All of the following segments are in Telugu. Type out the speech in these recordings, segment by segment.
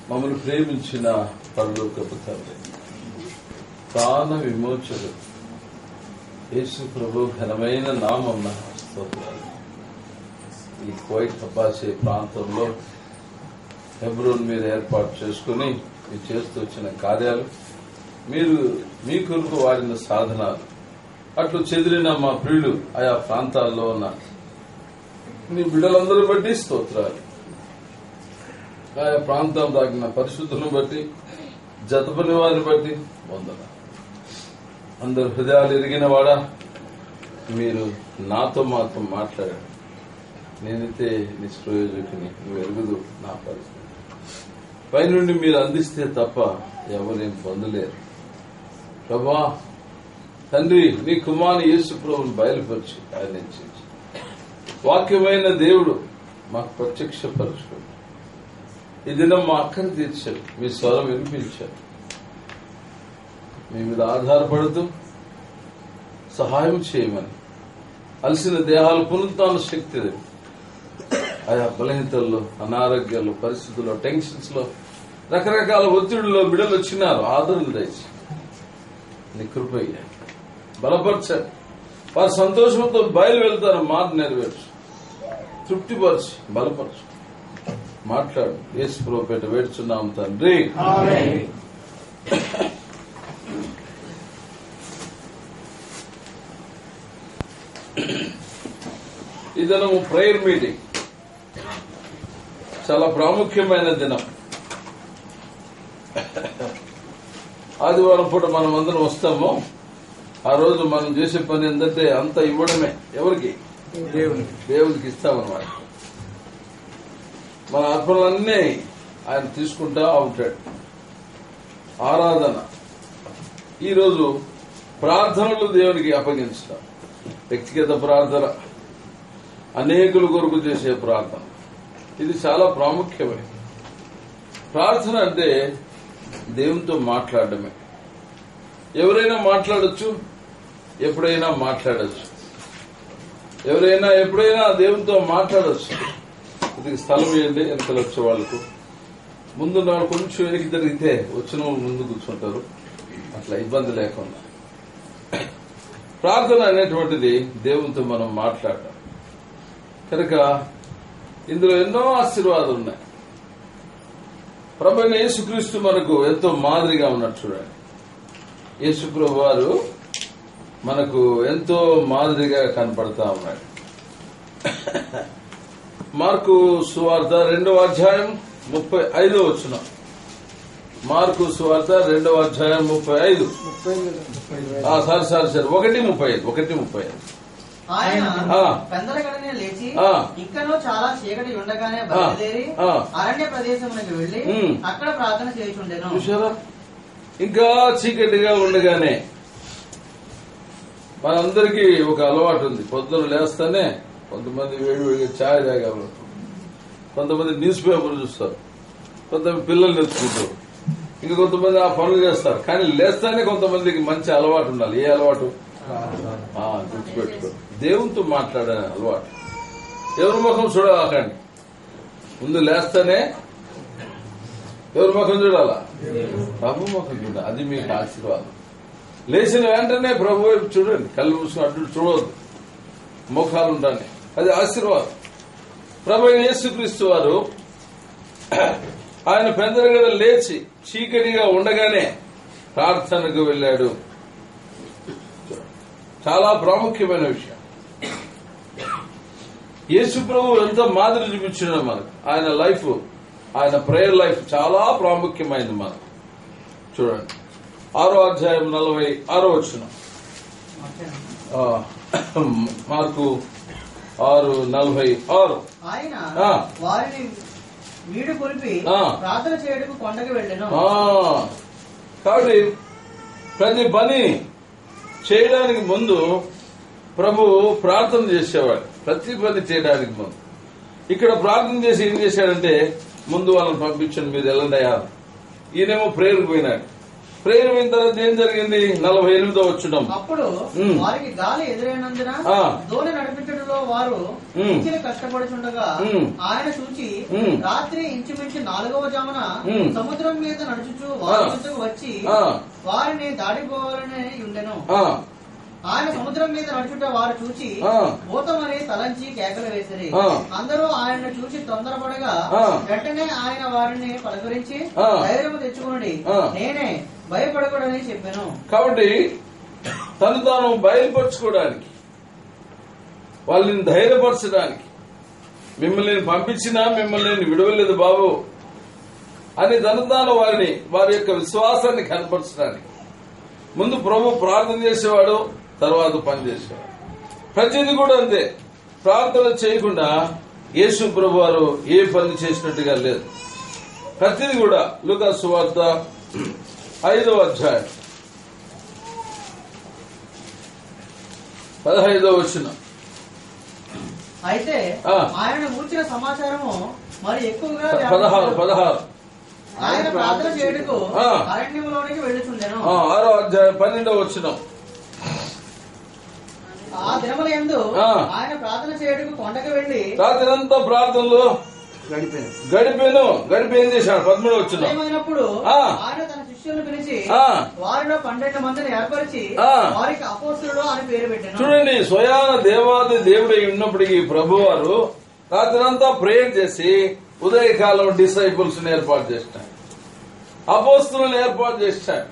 మమ్మల్ని ప్రేమించిన పరలోకపు తండ్రి, ప్రాణ విమోచకుడు యేసు ప్రభు ఘనమైన నామం స్తోత్రాలు. ఈ కోయిట్ తపాసే ప్రాంతంలో హెబ్రోన్ మీద ఏర్పాటు చేసుకుని మీరు చేస్తూ వచ్చిన కార్యాలు, మీరు మీ కొరకు వాడిన సాధనాలు, అట్లు చెదిరిన మా ప్రియులు ఆయా ప్రాంతాల్లో ఉన్న మీ బిడ్డలందరూ బట్టి స్తోత్రాలు. ఆయా ప్రాంతం తాకిన పరిశుద్ధులను బట్టి, జతపని వారిని బట్టి వందన. అందరు హృదయాలు ఎరిగిన వాడా, మీరు నాతో మాతో మాట్లాడారు. నేనైతే నిష్ప్రయోజకుని, నువ్వు ఎరుగుదు నా పరిస్థితి. పైనుండి మీరు అందిస్తే తప్ప ఎవరేం పొందలేరు. ప్రభా తండ్రి, నీ కుమారుని యేసు ప్రభువును బయలుపరిచి ఆయన వాక్యమైన దేవుడు మాకు ప్రత్యక్షపరచుకోండి. ఈ దినం మా అక్కను తీర్చారు, మీ స్వరం వినిపించారు. మీ మీద ఆధారపడుతూ సహాయం చేయమని, అలసిన దేహాలు పునరుత్థాన శక్తి ఆయా బలహీనతల్లో, అనారోగ్యాల్లో, పరిస్థితుల్లో, టెన్షన్స్ లో, రకరకాల ఒత్తిడిలో బిడ్డలు వచ్చినారు. ఆదరణ దయచి నీ కృపయ్య బలపరచండి. వారి సంతోషంతో బయలు వెళ్తారు. మాట నెరవేర్చు, తృప్తిపరచు, బలపరచు, మాట్లాడు. యేసు ప్రభుపేట వేడుచున్నాం తండ్రి. ఈ దినము ప్రేయర్ మీటింగ్ చాలా ప్రాముఖ్యమైన దినం. ఆదివారం పూట మనం అందరం వస్తాము. ఆ రోజు మనం చేసే పని ఏంటంటే అంత ఇవ్వడమే. ఎవరికి? దేవుడికి ఇస్తామన్నమాట. మన అర్పణలన్నీ ఆయన తీసుకుంటా ఉంటాడు. ఆరాధన, ఈరోజు ప్రార్థనలు దేవునికి అప్పగించడం. వ్యక్తిగత ప్రార్థన, అనేకుల కొరకు చేసే ప్రార్థన, ఇది చాలా ప్రాముఖ్యమైనది. ప్రార్థన అంటే దేవునితో మాట్లాడడమే. ఎవరైనా మాట్లాడొచ్చు, ఎప్పుడైనా మాట్లాడచ్చు. ఎవరైనా ఎప్పుడైనా దేవునితో మాట్లాడచ్చు. ఇది స్థలం ఏంటి వెనకలు వచ్చే వాళ్లకు. ముందున్న వాళ్ళు కొంచెం వెనక్కి జరిగితే వచ్చిన వాళ్ళు ముందు కూర్చుంటారు. అట్లా ఇబ్బంది లేకుండా ప్రార్థన అనేటువంటిది దేవునితో మనం మాట్లాడటం కనుక ఇందులో ఎన్నో ఆశీర్వాదాలు ఉన్నాయి. ప్రభువైన యేసుక్రీస్తు మనకు ఎంతో మాదిరిగా ఉన్నట్టు చూడండి. యేసుప్రభు వారు మనకు ఎంతో మాదిరిగా కనపడతా ఉన్నాడు. మార్కు సువార్త 2వ అధ్యాయం 35వ వచనం. మార్కు సువార్త 2వ అధ్యాయం 35. సరే 1:35. ఆయన పెందలగడనే లేచి ఇంకనూ చాలా చీకటి ఉండగానే బయలుదేరి అరణ్య ప్రదేశమునకు వెళ్లి అక్కడ ప్రార్థన చేయుచుండెను. చూసారా, ఇంకా చీకటిగా ఉండగానే. మనందరికీ ఒక అలవాటు ఉంది. పొద్దున లేస్తానే కొంతమంది వేడివేడిగా ఛాయ్ తాగలరు, కొంతమంది న్యూస్ పేపర్ చూస్తారు, కొంతమంది పిల్లలు నేర్చుకుంటారు, ఇంకా కొంతమంది ఆ పనులు చేస్తారు. కానీ లేస్తానే కొంతమందికి మంచి అలవాటు ఉండాలి. ఏ అలవాటు? గుర్తుపెట్టుకో, దేవునితో మాట్లాడే అలవాటు. ఎవరి ముఖం చూడాలండి. ముందు లేస్తానే ఎవరి ముఖం చూడాలా? ప్రభు ముఖం చూడాలి. అది మీకు ఆశీర్వాదం. లేచిన వెంటనే ప్రభు వైపు చూడండి. కళ్ళు మూసుకుని అడ్డు చూడవద్దు, ముఖాలు ఉండాలి. అది ఆశీర్వాదం. ప్రభు యేసుక్రీస్తు వారు ఆయన పెందలగడ లేచి చీకటిగా ఉండగానే ప్రార్థనకు వెళ్లాడు. చాలా ప్రాముఖ్యమైన విషయం. యేసు ప్రభు ఎంత మాదిరి చూపించాడో మనకు. ఆయన లైఫ్, ఆయన ప్రేయర్ లైఫ్ చాలా ప్రాముఖ్యమైనది మనకు. చూడండి 6వ అధ్యాయం 46వ వచనం. మార్కు 6:46. ఆయన వారిని వీడు కొలిపి ప్రార్థన చేయడానికి కొండకి వెళ్ళాను. కాబట్టి ప్రతి పని చేయడానికి ముందు ప్రభు ప్రార్థన చేసేవాడు. ప్రతి పని చేయడానికి ముందు ఇక్కడ ప్రార్థన చేసి ఏం చేశాడంటే, ముందు వాళ్ళని పంపించండి, మీరు వెళ్ళండి అయ్యా. ఈయనేమో ప్రేయర్కి పోయినాడు. ప్రేయర్ అయిన తర్వాత ఏం జరిగింది? 48వ వచనం. అప్పుడు వారికి గాలి ఎదురైనందున దోణి నడిపించడంలో వారు కష్టపడుచుండగా ఆయన చూచి రాత్రి ఇంచుమించు 4వ జామున సముద్రం మీద నడుచుచు వారి వద్దకు వచ్చి వారిని దాడిపోవాలని ఉండెను. ఆయన సముద్రం మీద నడుచుట వారు చూచి భూతమని తలంచి కేకలు వేసిరి. అందరూ ఆయనను చూసి తొందరపడగా వెంటనే ఆయన వారిని పలకరించి ధైర్యం తెచ్చుకుని నేనే, భయపడకూడదని చెప్పాను. కాబట్టి తను తాను బయలుపరచుకోవడానికి, వాళ్ళని ధైర్యపరచడానికి, మిమ్మల్ని పంపించినా మిమ్మల్ని నేను విడవలేదు బాబు అని తను తాను వారి యొక్క విశ్వాసాన్ని కనపరచడానికి ముందు ప్రభు ప్రార్థన చేసేవాడు, తర్వాత పని చేసేవాడు. ప్రతిదీ కూడా అంతే. ప్రార్థన చేయకుండా యేసు ప్రభు వారు ఏ పని చేసినట్టుగా లేదు. ప్రతిదీ కూడా లూకా సువార్త 5వ అధ్యాయం 15వ వచనం. అయితే ఆయన కూర్చిన సమాచారము మరి ఎక్కువగా 16 ఆయన ప్రార్థన చేయుటకు అరణ్యంలోనికి వెళ్ళుచుండెను. 6వ అధ్యాయం 12వ వచనం. ఆ దినముల యందు ఆయన ప్రార్థన చేయుటకు కొండకు వెళ్లి రాత్రంతా ప్రార్థనలో గడిపి ఏం చేశాడు? 13వ వచనం. ఏమైనప్పుడు ఆయన తన శిష్యులను పిలిచి వారిలో 12 మందిని ఏర్పరిచి వారికి అపోస్తలుడు అని పేరు పెట్టాను. చూడండి, స్వయాన దేవాది దేవుడై ఉన్నప్పటికీ ప్రభు వారు రాత్రంతా ప్రేయర్ చేసి ఉదయకాలం డిసైపుల్స్ ఏర్పాటు చేస్తాడు, అపోస్తలులను ఏర్పాటు చేస్తాడు.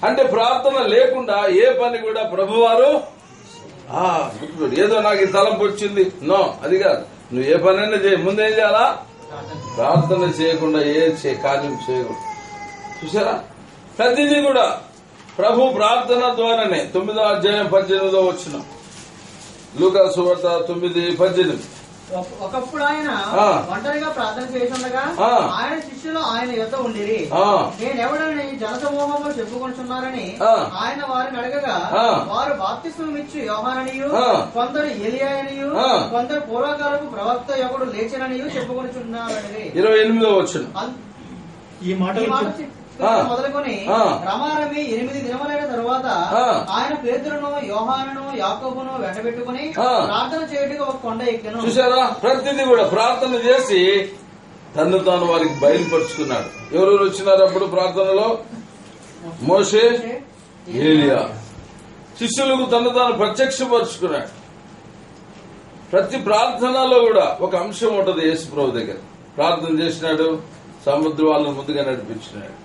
అంటే ప్రార్థన లేకుండా ఏ పని కూడా ప్రభువారు ఏదో నాకు ఈ తలంపు వచ్చింది నో, అది కాదు. నువ్వు ఏ పనైనా చేయ, ముందేం చేయాలా? ప్రార్థన చేయకుండా ఏ కార్యం చేయకూడదు. చూసారా? ప్రతిదీ కూడా ప్రభు ప్రార్థన ద్వారానే. 9వ అధ్యాయం 18వ వచనం. లూకా సువార్త 9:18. ఒకప్పుడు ఆయన ఒంటరిగా ప్రార్థన చేస్తుండగా ఆయన శిష్యులు ఆయన యొద్ద ఉండిరి. నేనెవడని జనసమూహములు చెప్పుకుంటున్నారని ఆయన వారిని అడగగా వారు బాప్తిస్మం ఇచ్చి యోహాననియు, కొందరు ఎలియాయనియు, కొందరు పూర్వకాలపు ప్రవక్త ఒకడు లేచిననియు చెప్పుకొనిచున్నారని. 28వ వచనం. ఈ మాట మొదలుకొని రమారమి 8 దినములైన తరువాత ఆయన పేతురును, యోహానును, యాకోబును వెంటబెట్టుకుని ప్రార్థన చేయడానికి ఒక కొండ ఎక్కెను. చూసారా? ప్రతిదీ కూడా ప్రార్థన చేసి తను తాను వారికి బయలుపరుచుకున్నాడు. ఎవరెవరు వచ్చినారు అప్పుడు ప్రార్థనలో? మోషే, ఏలియా. శిష్యులకు తను తాను ప్రత్యక్షపరుచుకున్నాడు. ప్రతి ప్రార్థనలో కూడా ఒక అంశం ఉంటుంది. యేసు ప్రభు దగ్గర ప్రార్థన చేసినాడు, సముద్ర వాళ్ళని ముందుగా నడిపించినాడు.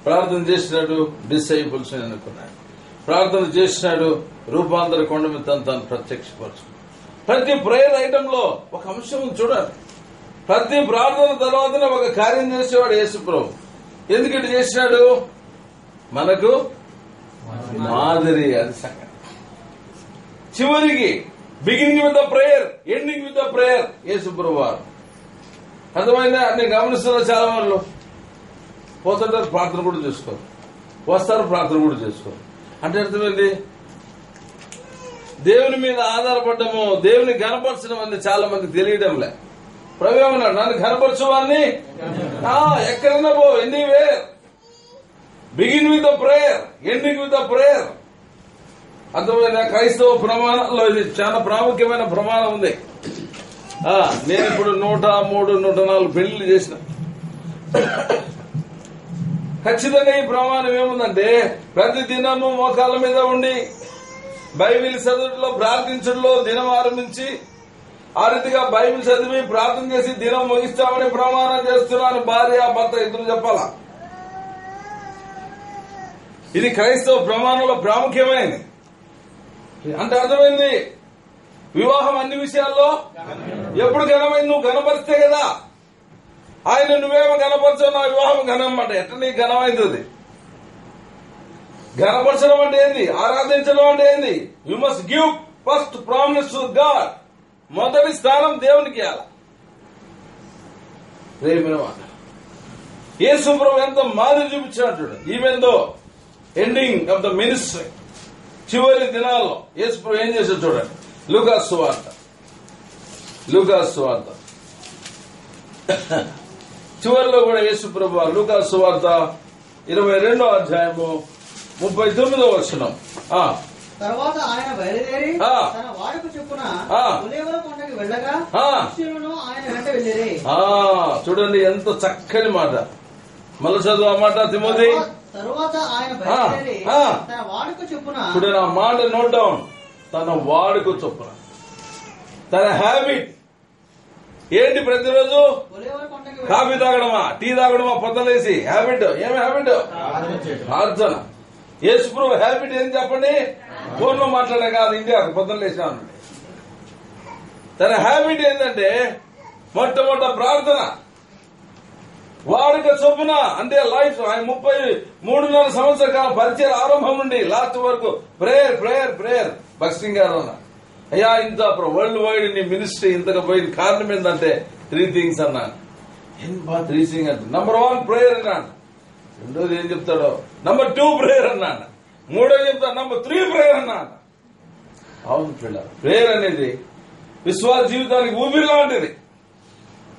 ప్రార్థన చేసినాడు, డిసైపుల్స్ అనుకున్నాడు. ప్రార్థన చేసినాడు, రూపాంతర కొండ మీద తను ప్రత్యక్షపరుచుకున్నాడు. ప్రతి ప్రేయర్ ఐటమ్ లో ఒక అంశం చూడాలి. ప్రతి ప్రార్థన తర్వాతనే ఒక కార్యం చేసేవాడు యేసు ప్రభు. ఎందుకంటే చేసినాడు? మనకు మాదిరి. అది సంగతి. చివరికి beginning with the prayer, ending with the prayer యేసు ప్రభు వారు. అర్థమైందా? నేను గమనిస్తున్నా, చాలా వాళ్ళు పోతుంటారు, ప్రార్థన కూడా చేసుకోరు, వస్తారు, ప్రార్థన కూడా చేసుకోరు. అంటే అర్థమైంది, దేవుని మీద ఆధారపడము, దేవుని గనపరచడం అనేది చాలా మందికి తెలియడంలే. ప్రభు ఏమన్నాడు? నన్ను గనపరచువాన్ని ఎక్కడైనా పో, anywhere, begin with the prayer, ending with the prayer. అర్థమైందా? క్రైస్తవ ప్రమాణంలో ఇది చాలా ప్రాముఖ్యమైన ప్రమాణం ఉంది. నేను ఇప్పుడు 103, 104 పెళ్లిళ్ళు చేసిన. ఖచ్చితంగా ఈ ప్రమాణం ఏముందంటే, ప్రతి దినము మోకాళ్ళ మీద ఉండి బైబిల్ చదువులో, ప్రార్థించడంలో దినం ఆరంభించి ఆ రీతిగా బైబిల్ చదివి ప్రార్థన చేసి దినం ముగిస్తామని ప్రమాణం చేస్తున్నాను. భార్య భర్త ఇద్దరు చెప్పాలా. ఇది క్రైస్తవ ప్రమాణంలో ప్రాముఖ్యమైనది. అంటే అర్థమైంది, వివాహం అన్ని విషయాల్లో ఎప్పుడు ఘనమైంది? నువ్వు ఘనపరిస్తే కదా. ఆయన నువ్వేమో ఘనపరచావు, నా వివాహం ఘనమాట. ఎట్లా నీకు ఘనమైంది? ఘనపరచడం అంటే ఏంది? ఆరాధించడం అంటే ఏంది? You must give first promise to God. మొదటి స్థానం దేవునికి ఇవ్వాలి. యేసు ప్రభు ఎంత మాదిరి చూపించినట్టు. Even though ending of the ministry, చివరి దినాల్లో యేసు ప్రభు ఏం చేశాడు చూడండి. లూకా సువార్త చివరిలో కూడా యేసు ప్రభు లూకా సువార్త 22వ అధ్యాయము 39వ వచనం. తర్వాత ఆయన బయలుదేరి తన వాడుకు చొప్పున ఒలీవల కొండకి వెళ్ళగా శిష్యులను ఆయన వెంట వెళ్ళిరి. చూడండి ఎంత చక్కని మాట. మళ్ళీ చదువు ఆ మాట తిమోతి. తరువాత ఆయన బయలుదేరి తన వాడుకు చొప్పున. చూడండి ఆ మాట నోట్ డౌన్. తన వాడుకు చొప్పున, తన హ్యాబిట్ ఏంటి? ప్రతిరోజు కాఫీ తాగడమా, టీ తాగడమా, పొద్దులేసి హ్యాబిట్ ఏమి హ్యాబిట్? ప్రార్థన. యేసుప్రభు హ్యాబిట్ ఏం చెప్పండి? ఫోన్ లో మాట్లాడే కాదు, ఇండియాకు పొద్దులేసినా. తన హ్యాబిట్ ఏంటంటే మొట్టమొదట ప్రార్థన. వాడుక చొప్పున అంటే లైఫ్ ఆయన 33.5 సంవత్సరాల కాలం పరిచయం ఆరంభం నుండి లాస్ట్ వరకు ప్రేయర్ ప్రేయర్ ప్రేయర్. భక్సింగ్ గారు అన్న అయ్యా ఇంత వరల్డ్ వైడ్ నీ మినిస్ట్రీ ఇంతగా పోయిన కారణం ఏంటంటే 3 things అన్నాను. ఏం బా 3 things అంటే నంబర్ 1 ప్రేయర్ అన్నాడు. రెండోది ఏం చెప్తాడో నంబర్ 2 ప్రేయర్ అన్నాడు. మూడోది చెప్తాడు నంబర్ 3 ప్రేయర్ అన్నాడు. అవును పిల్లలు, ప్రేయర్ అనేది విశ్వాస జీవితానికి ఊపిరి లాంటిది.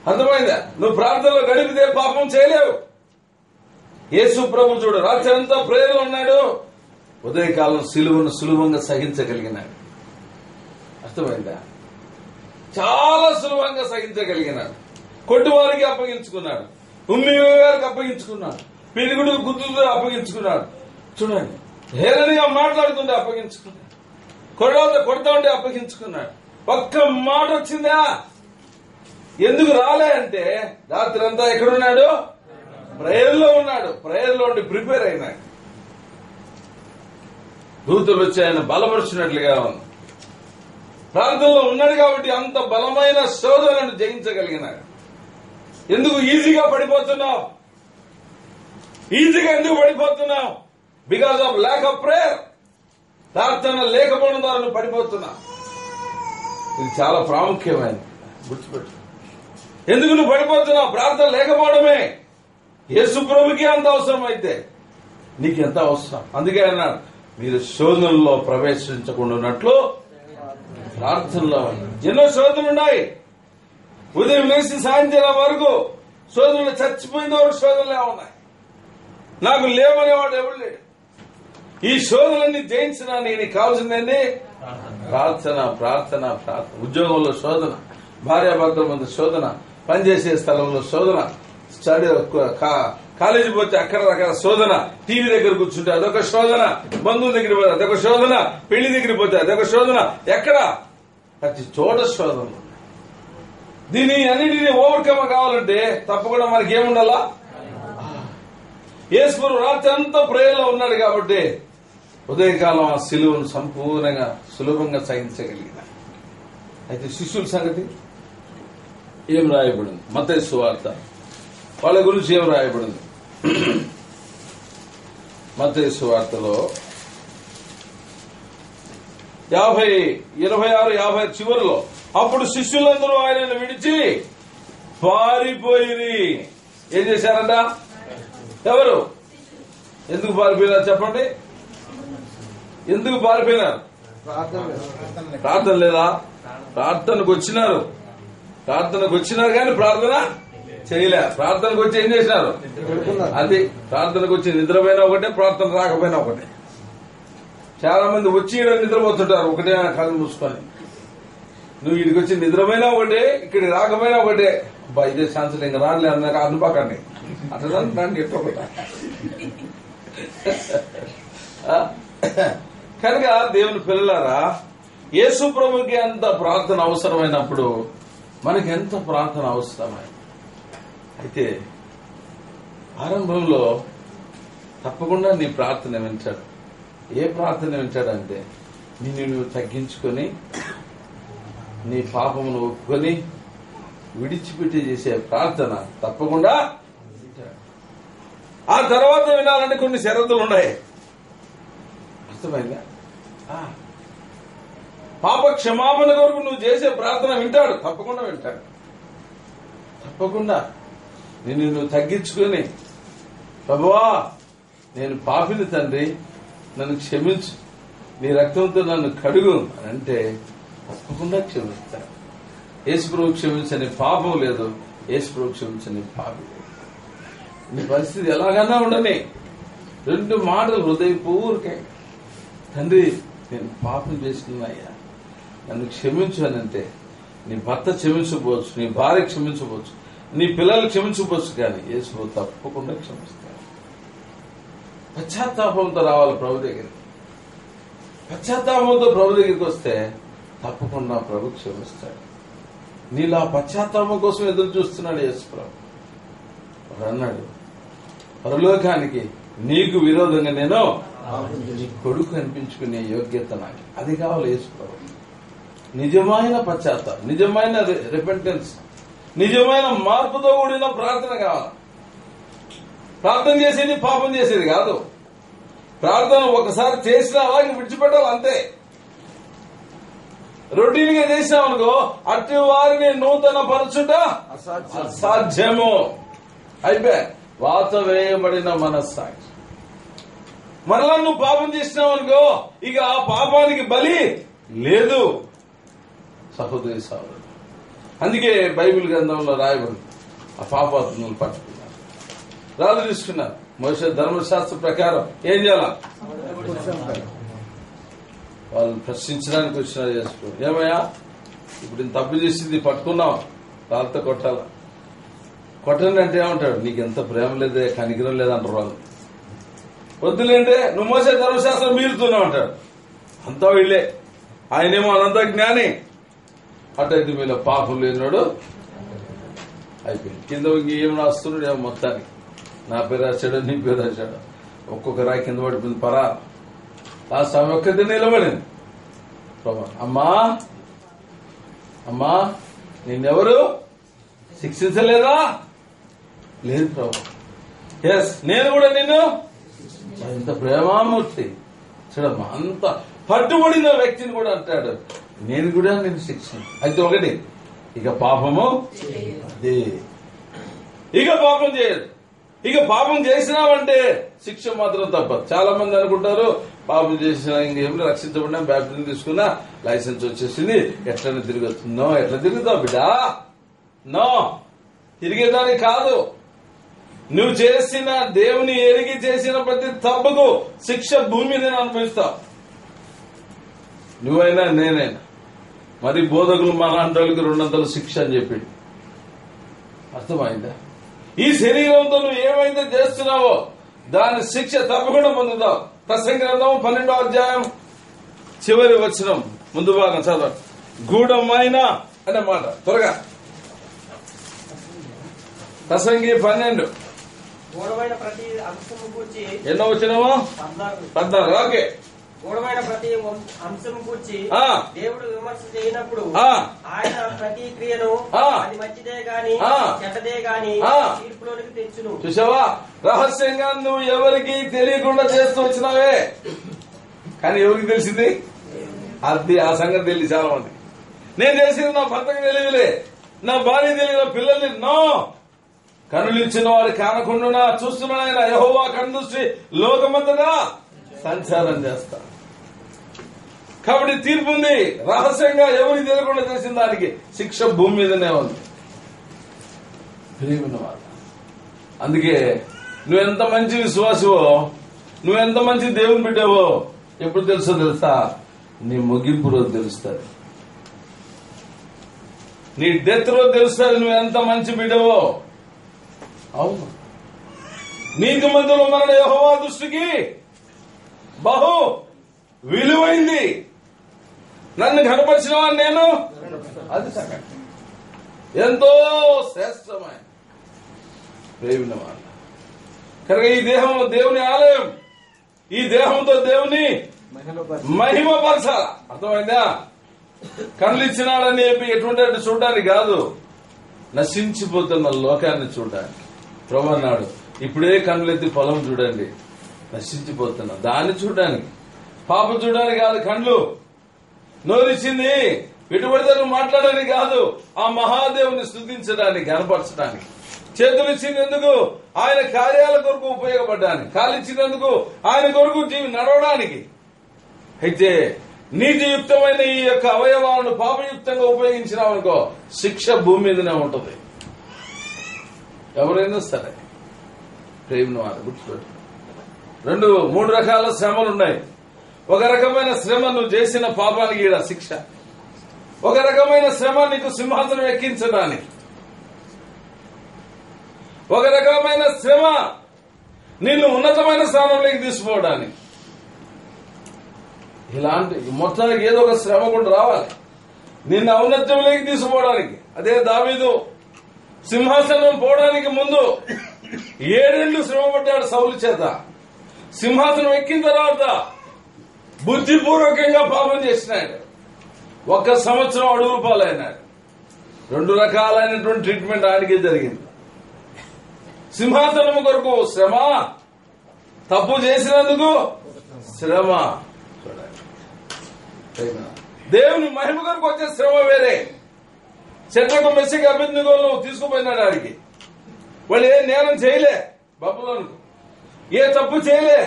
అర్థమైందా? నువ్వు ప్రార్థనలో గడిపితే పాపం చేయలేవు. యేసు ప్రభు చూడు రాత్రి అంతా ప్రేయర్లో ఉన్నాడు. ఉదయకాలం సిలువను సులభంగా సహించగలిగినాడు. అర్థమైందా? చాలా సులభంగా సహించగలిగినాడు. కొట్టువారికి అప్పగించుకున్నాడు, ఉమ్మి గారికి అప్పగించుకున్నాడు, పిరుగుడు గుద్దులతో అప్పగించుకున్నాడు. చూడండి, హేళనగా మాట్లాడుతుంటే అప్పగించుకున్నాడు, కొడవలతో కొడతా ఉంటే అప్పగించుకున్నాడు. ఒక్క మాట వచ్చిందా? ఎందుకు రాలే అంటే రాత్రి అంతా ఎక్కడున్నాడు? ప్రేయర్లో ఉన్నాడు. ప్రేయర్లో ఉండి ప్రిపేర్ అయినాడు. దూతలు వచ్చి ఆయన బలపరుచినట్లుగా ఉంది. ప్రాంతంలో ఉన్నాడు కాబట్టి అంత బలమైన శోధనను జయించగలిగినాడు. ఎందుకు ఈజీగా పడిపోతున్నావు? ఈజీగా ఎందుకు పడిపోతున్నావు? Because of lack of prayer. ప్రార్థన లేకపోవడం ద్వారా నువ్వు పడిపోతున్నావు. ఇది చాలా ప్రాముఖ్యమైనది, గుర్తుపెట్టు. ఎందుకు నువ్వు పడిపోతున్నావు? ప్రార్థన లేకపోవడమే. యేసు ప్రభుకి అంత అవసరం అయితే నీకు ఎంత అవసరం. అందుకే అన్నాడు, మీరు శోధనలో ప్రవేశించకుండా ఉన్నట్లు ప్రార్థనలో. ఎన్నో శోధనలు ఉన్నాయి. ఉదయం లేచి సాయంత్రం వరకు శోధనలు, చచ్చిపోయిన వరకు శోధనలే ఉన్నాయి. నాకు లేవనేవాడు ఎవరు లేడు. ఈ శోధనలన్నీ జయించడానికి నీకు కావాల్సిందండి ప్రార్థన, ప్రార్థన, ప్రార్థన. ఉద్యోగంలో శోధన, భార్యాభర్తల మధ్య శోధన, పనిచేసే స్థలంలో శోధన, స్టడీ కాలేజీ పోతే అక్కడ రకాల శోధన, టీవీ దగ్గర కూర్చుంటే అదొక శోధన, బంధువుల దగ్గర పోతే అదొక శోధన, పెళ్లి దగ్గర పోతే అదొక శోధన. ఎక్కడ? ప్రతి చోట శోధన. దీని అన్నిటినీ ఓవర్కమ్ కావాలంటే తప్పకుండా మనకి ఏముండాలా? యేసు రాత్రి అంతా ప్రేయర్లో ఉన్నాడు కాబట్టి ఉదయకాలం ఆ సిలువను సంపూర్ణంగా సులభంగా సహించగలిగిన. అయితే శిష్యుల సంగతి ఏం రాయబడింది? మత్తయి సువార్త వాళ్ళ గురించి ఏం రాయబడింది? మత్తయి సువార్తలో 26-50 చివరిలో అప్పుడు శిష్యులందరూ ఆయనను విడిచి పారిపోయి ఏం చేశారంట? ఎవరు? ఎందుకు పారిపోయినారు చెప్పండి? ఎందుకు పారిపోయినారు? ప్రార్థన లేదా? ప్రార్థనకు వచ్చినారు కానీ ప్రార్థన చేయలే. ప్రార్థనకు వచ్చి ఏం చేసినారు? అది ప్రార్థనకు వచ్చి నిద్రపోయినా ఒకటే, ప్రార్థన రాకపోయినా ఒకటే. చాలా మంది వచ్చి నిద్రపోతుంటారు ఒకటే కళ్ళు మూసుకొని. నువ్వు ఇక్కడికి వచ్చి నిద్రపోయినా ఒకటే, ఇక్కడికి రాకపోయినా ఒకటే. అబ్బా ఇదే ఛాన్స్ ఇంకా రాలే అన్నాక అనుపాకండి అట్లా దాన్ని ఎట్టొకట. కనుక దేవుని పిల్లలారా, యేసు ప్రభుకి ఎంత ప్రార్థన అవసరమైనప్పుడు మనకి ఎంత ప్రార్థన అవసరమై. అయితే ఆరంభంలో తప్పకుండా నీ ప్రార్థన వింటాడు. ఏ ప్రార్థన వింటాడంటే నిన్ను నువ్వు తగ్గించుకొని నీ పాపమును ఒప్పుకొని విడిచిపెట్టి చేసే ప్రార్థన తప్పకుండా వింటాడు. ఆ తర్వాత వినాలంటే కొన్ని షరతులు ఉన్నాయి. అర్థమైందా? పాప క్షమాపణ కొరకు నువ్వు చేసే ప్రార్థన వింటాడు, తప్పకుండా వింటాడు. తప్పకుండా నిన్ను నువ్వు తగ్గించుకొని ప్రభువా నేను పాపిని తండ్రి, నన్ను క్షమించు, నీ రక్తంతో నన్ను కడుగు అని అంటే తప్పకుండా క్షమిస్తాడు. యేసు ప్రభు క్షమించని పాపం లేదు, యేసు ప్రభు క్షమించని పాపం లేదు. నీ పరిస్థితి ఎలాగన్నా ఉండని, 2 మాటలు హృదయపూర్వకంగా, తండ్రి నేను పాపం చేస్తున్నాయ్యా, నన్ను క్షమించు అని అంటే, నీ భర్త క్షమించకపోవచ్చు, నీ భార్య క్షమించకపోవచ్చు, నీ పిల్లలు క్షమించకపోవచ్చు, కానీ యేసు తప్పకుండా క్షమిస్తాడు. పశ్చాత్తాపంతో రావాలి ప్రభు దగ్గరికి. పశ్చాత్తాపంతో ప్రభు దగ్గరికి వస్తే తప్పకుండా ప్రభు క్షమిస్తాడు. నీలా పశ్చాత్తాపం కోసం ఎదురు చూస్తున్నాడు యేసు ప్రభు. అన్నాడు, పరలోకానికి నీకు విరోధంగా నేను కొడుకు అనిపించుకునే యోగ్యత నాకు, అది కావాలి యేసు ప్రభు. నిజమైన పశ్చాత్తాపం, నిజమైన రిపెంటెన్స్, నిజమైన మార్పుతో కూడిన ప్రార్థన కావాలి. ప్రార్థన చేసేది పాపం చేసేది కాదు. ప్రార్థన ఒకసారి చేసినా అలాగే విడిచిపెట్టాలి, అంతే. రొటీన్ గా చేసినామనుకో అట్టి వారిని నూతన పరచుట అసాధ్యము. అయిపోయా, వాత వేయబడిన మనస్సాక్షి. మరలా నువ్వు పాపం చేసినావనుకో ఇక ఆ పాపానికి బలి లేదు సహోదరి సహోదరు. అందుకే బైబిల్ గ్రంథంలో రాయబడింది, ఆ పాపాత్ములను పట్టుకున్నారు, రాళ్ళు తీసుకున్నారు. మోషే ధర్మశాస్త్ర ప్రకారం ఏం చేయాల? వాళ్ళు ప్రశ్నించడానికి వచ్చినారు. చేసుకో, ఏమయ్యా ఇప్పుడు నేను తప్పు చేసింది పట్టుకున్నావు, రాళ్ళతో కొట్టాలా? కొట్టండి అంటే ఏమంటాడు? నీకు ఎంత ప్రేమ లేదే, కనికరం లేదంటారు వాళ్ళు. వద్దులేంటే నువ్వు మోసే ధర్మశాస్త్రం మీరుతున్నావు అంటాడు. అంతా వీళ్ళే, ఆయనేమో అనంత జ్ఞాని. అటైతే మీలో పాపం లేనివాడు అయిపోయింది. కింద ఏం రాస్తున్నాడు ఏమో మొత్తానికి, నా పేరు రాశాడు, నీ పేరు రాశాడు. ఒక్కొక్క రాయి కింద పడిపోయింది. పరా లాస్ట్ ఆమె ఒక్కతే నిలబడింది. అమ్మా అమ్మా నిన్నెవరు శిక్షించలేదా? లేదు ప్రభు. ఎస్, నేను కూడా నిన్ను, ఇంత ప్రేమామూర్తి చూడమ్మా, అంత పట్టుబడిన వ్యక్తిని కూడా అంటాడు, నేను కూడా నేను శిక్షణ. అయితే ఒకటి, ఇక పాపము అదే, ఇక పాపం చేయదు. ఇక పాపం చేసినావంటే శిక్ష మాత్రం తప్పదు. చాలా మంది అనుకుంటారు పాపం చేసినా ఇంకేం రక్షించబడినా, బ్యాప్టిజం తీసుకున్నా, లైసెన్స్ వచ్చేసింది, ఎట్లనే తిరుగుతుందో. ఎట్లా తిరుగుతావు బిడ్డా? నో, తిరిగేదానికి కాదు. నువ్వు చేసిన, దేవుని ఎరిగి చేసిన ప్రతి తప్పుకు శిక్ష భూమి మీద అనుభవిస్తావు, నువ్వైనా నేనైనా. మరి బోధకులు మా లాంటి వాళ్ళకి 200 శిక్ష అని చెప్పింది. అర్థమైందా? ఈ శరీరంతో నువ్వు ఏమైతే చేస్తున్నావో దాని శిక్ష తప్పకుండా పొందుతావు. ప్రసంగి గ్రంథం 12వ అధ్యాయం చివరి వచనం ముందు భాగం చదవండి. గూఢమైన అనే మాట త్వరగా. ప్రసంగి 12 ఎన్నో వచ్చినామో 14. ఓకే. గూఢమైన ప్రతి అంశం కూర్చి దేవుడు విమర్శ చేయనప్పుడు ఆయన ప్రతి క్రియను అది మంచిదే గాని చెడ్డదే గాని తీర్పులోనికి తెచ్చును. చూసావా, రహస్యంగా నువ్వు ఎవరికి తెలియకుండా చేస్తూ వచ్చినావే, కానీ ఎవరికి తెలిసింది? అది ఆ సంగతి తెలియదు చాలా మంది. నేను తెలిసింది నా భర్తకు తెలియదులే, నా భార్య తెలియదు, పిల్లల్ని నో. కనులు ఇచ్చిన వారు కానకుండా చూస్తున్నాడు ఆయన. యెహోవా కనుదృష్టి లోకమంతటా సంచారం చేస్తా. కాబట్టి తీర్పు ఉంది. రహస్యంగా ఎవరికి తెలియకుండా చేసిన దానికి శిక్ష భూమి మీదనే ఉంది. అందుకే నువ్వెంత మంచి విశ్వాసవో, నువ్వెంత మంచి దేవుని బిడ్డవో ఎప్పుడు తెలుసా? నీ ముగింపు రోజు తెలుస్తుంది, నీ డెత్ రోజు తెలుస్తుంది నువ్వెంత మంచి బిడ్డవో. అవును, నీతిమంతుల మరణ యెహోవా దృష్టికి బహు విలువైంది. నన్ను కనపరిచిన నేను అది ఎంతో శ్రేష్టమైన దేవుని మాట. కనుక ఈ దేహం దేవుని ఆలయం, ఈ దేహంతో దేవుని మహిమపరచాల. అర్థమైందా? కళ్ళు ఇచ్చినాడని చెప్పి ఎటువంటి చూడడానికి కాదు, నశించిపోతున్న లోకాన్ని చూడడానికి. ప్రభు అన్నాడు, ఇప్పుడే కళ్ళెత్తి పొలం చూడండి, నశించిపోతున్నా దాన్ని చూడడానికి, పాపం చూడడానికి కాదు. కళ్ళు నోరిచ్చింది పెట్టుబడితే నువ్వు మాట్లాడడానికి కాదు, ఆ మహాదేవుని స్తుతించడానికి, కనపరచడానికి. చేతులు ఇచ్చింది ఎందుకు? ఆయన కార్యాల కొరకు ఉపయోగపడడానికి. కాలు ఇచ్చినందుకు ఆయన కొరకు నడవడానికి. అయితే నీతియుక్తమైన ఈ యొక్క అవయవాలను పాపయుక్తంగా ఉపయోగించినావనుకో శిక్ష భూమి మీదనే ఉంటుంది. ఎవరైనా సరే ప్రేమను గుర్తుపెట్టు. మూడు రకాల శ్రమలు ఉన్నాయి. ఒక రకమైన శ్రమ నువ్వు చేసిన పాపానికి ఈడ శిక్ష, ఒక రకమైన శ్రమ నీకు సింహాసనం ఎక్కించడానికి, ఒక రకమైన శ్రమ నిన్ను ఉన్నతమైన స్థానంలోకి తీసుకోవడానికి. ఇలాంటి మొత్తానికి ఏదో ఒక శ్రమ కూడా రావాలి నిన్ను ఔన్నత్యంలోకి తీసుకోవడానికి. అదే దావీదు సింహాసనం పోవడానికి ముందు 7 ఏళ్లు శ్రమ పడ్డాడు సౌలు చేత. సింహాసనం ఎక్కిన తర్వాత బుద్ధిపూర్వకంగా పాపం చేసినాడు. 1 సంవత్సరం అడుగుల పాలైనాడు. 2 రకాలైనటువంటి ట్రీట్మెంట్ ఆయనకే జరిగింది. సింహాసనం కొరకు శ్రమ, తప్పు చేసినందుకు శ్రమ. దేవుని మహిమ కొరకు వచ్చే శ్రమ వేరే. శత్రుకు మెస్సికి అభిజ్ఞలు తీసుకుపోయినాడు. ఆడికి వాళ్ళు ఏ నేరం చేయలే, బబులోనుకు ఏ తప్పు చేయలే,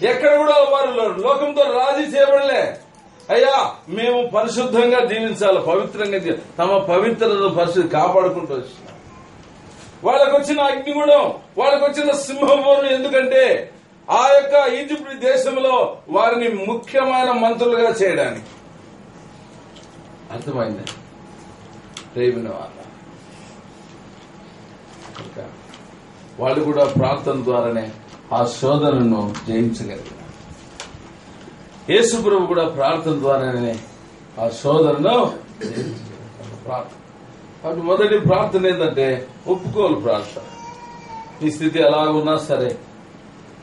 ఎక్కడ కూడా వారు లోకంతో రాజీ చేయబడలే. అయ్యా మేము పరిశుద్ధంగా జీవించాలి, పవిత్రంగా తమ పవిత్రతను పరిశుద్ధి కాపాడుకుంటూ వచ్చినారు. వాళ్ళకు వచ్చిన అగ్నిగుణం, వాళ్ళకు వచ్చిన సింహం ఎందుకంటే ఆ యొక్క ఈజిప్ట్ దేశంలో వారిని ముఖ్యమైన మంత్రులుగా చేయడానికి. అర్థమైంది ప్రేమిన వాళ్ళు కూడా ప్రార్థన ద్వారానే ఆ శోధనను జయించగలిగారు. యేసు ప్రభు కూడా ప్రార్థన ద్వారానే ఆ శోధనను ప్రార్థన. కాబట్టి మొదటి ప్రార్థన ఏంటంటే ఒప్పుకోలు ప్రార్థన. నీ స్థితి ఎలా ఉన్నా సరే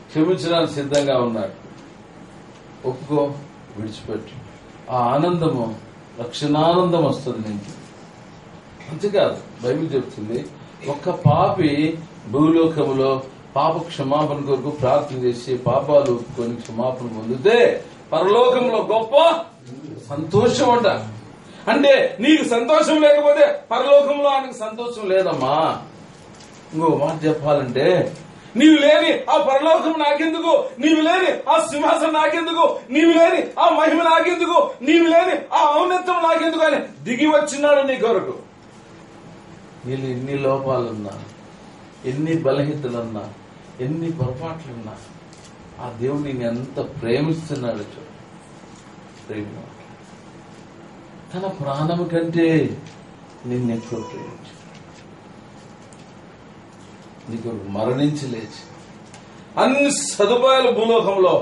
క్షమించడానికి సిద్ధంగా ఉన్నాడు. ఒప్పుకో, విడిచిపెట్టు. ఆ ఆనందము రక్షణానందం వస్తుంది నీకు. అంతేకాదు బైబిల్ చెప్తుంది, ఒక్క పాపి భూలోకములో పాప క్షమాపణ కొరకు ప్రార్థన చేసి పాపాలు ఒప్పుకొని క్షమాపణ పొందితే పరలోకంలో గొప్ప సంతోషం అంట. అంటే నీకు సంతోషం లేకపోతే పరలోకంలో ఆయనకు సంతోషం లేదమ్మా. ఇంకో మాట చెప్పాలంటే, నీవు లేని ఆ పరలోకం నాకెందుకు, నీవు లేని ఆ సింహాసనం నాకెందుకు, నీవు లేని ఆ మహిమ నాకెందుకు, నీవు లేని ఆ ఔన్నత్యం నాకెందుకు అని దిగి వచ్చినాడు నీ కొరకు. వీళ్ళు ఎన్ని లోపాలున్నా, ఎన్ని బలహీనతలున్నా, ఎన్ని పొరపాట్లున్నా ఆ దేవుడు నేను ఎంత ప్రేమిస్తున్నాడు చూడు. ప్రేమ తన ప్రాణము కంటే నిన్నెక్కువ ప్రేమించు. నీకు మరణించి లేచి అన్ని సదుపాయాలు భూలోకంలో